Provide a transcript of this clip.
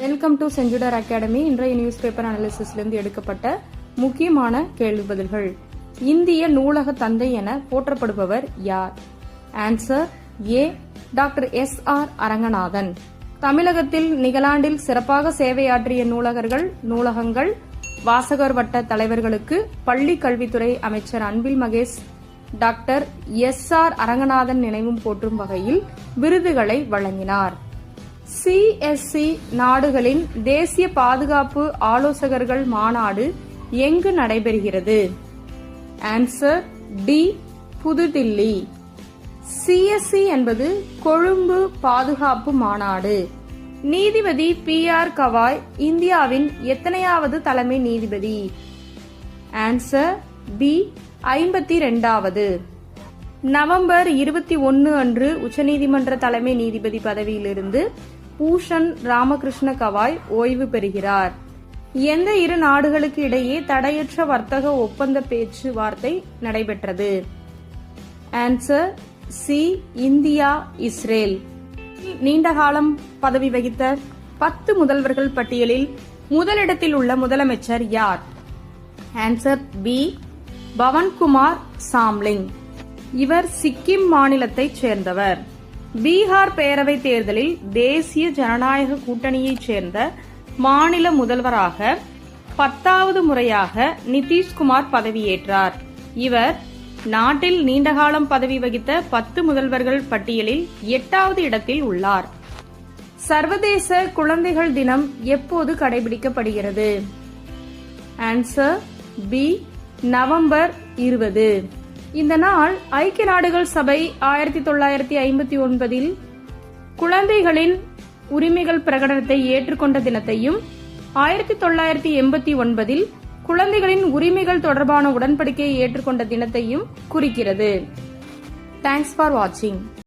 Welcome to Senchudar academy. இன்றைய news paper அனாலிசிஸ்லிருந்து எடுக்கப்பட்ட முக்கியமான கேள்வி பதில்கள். இந்திய நூலக தந்தை என போற்றப்படுபவர் யார்? Answer A. Doctor SR Aranganathan. தமிழகத்தில் நிகழாண்டில் சிறப்பாக சேவையாற்றிய நூலகர்கள், நூலகங்கள், வாசகர் வட்ட தலைவர்களுக்கு பள்ளி கல்வித்துறை அமைச்சர் அன்பில் மகேஷ் டாக்டர் SR அரங்கநாதன் நினைவும் போற்றும் வகையில் விருதுகளை வழங்கினார். CSC நாடுகளின் தேசிய பாதுகாப்பு ஆலோசகர்கள் மாநாடு எங்கு நடைபெறுகிறது? Answer D. புதுதில்லி. CSC என்பது கொழும்பு பாதுகாப்பு மாநாடு. நீதிபதி PR கவாய் இந்தியாவின் எத்தனையாவது தலைமை நீதிபதி? Answer B. 52வது. நவம்பர் 21 அன்று உச்சநீதிமன்ற தலைமை நீதிபதி பதவியிலிருந்து பூஷன் ராமகிருஷ்ண கவாய் ஓய்வு பெறுகிறார். எந்த இரு நாடுகளுக்கு இடையே தடையற்ற வர்த்தக ஒப்பந்த பேச்சுவார்த்தை நடைபெற்றது? Answer C. India, Israel. நீண்டகாலம் பதவி வகித்த 10 முதல்வர்கள் பட்டியலில் முதலிடத்தில் உள்ள முதலமைச்சர் யார்? Answer B. பவன்குமார் சாம்லிங். இவர் சிக்கிம் மாநிலத்தைச் சேர்ந்தவர். பீகார் பேரவை தேர்தலில் தேசிய ஜனநாயக கூட்டணியைச் சேர்ந்த மாநில முதல்வராக 10வது முறையாக நிதிஷ்குமார் பதவியேற்றார். இவர் நாட்டில் நீண்டகாலம் பதவி வகித்த 10 முதல்வர்கள் பட்டியலில் 8வது இடத்தில் உள்ளார். சர்வதேச குழந்தைகள் தினம் எப்போது கடைபிடிக்கப்படுகிறது? Answer B. நவம்பர் 20. இந்த நாள் ஐக்கிய நாடுகள் சபை 1959 குழந்தைகளின் உரிமைகள் பிரகடனத்தை ஏற்றுக்கொண்ட தினத்தையும் 1989 குழந்தைகளின் உரிமைகள் தொடர்பான உடன்படிக்கையை ஏற்றுக்கொண்ட தினத்தையும் குறிக்கிறது. தேங்க்ஸ் ஃபார் வாட்சிங்.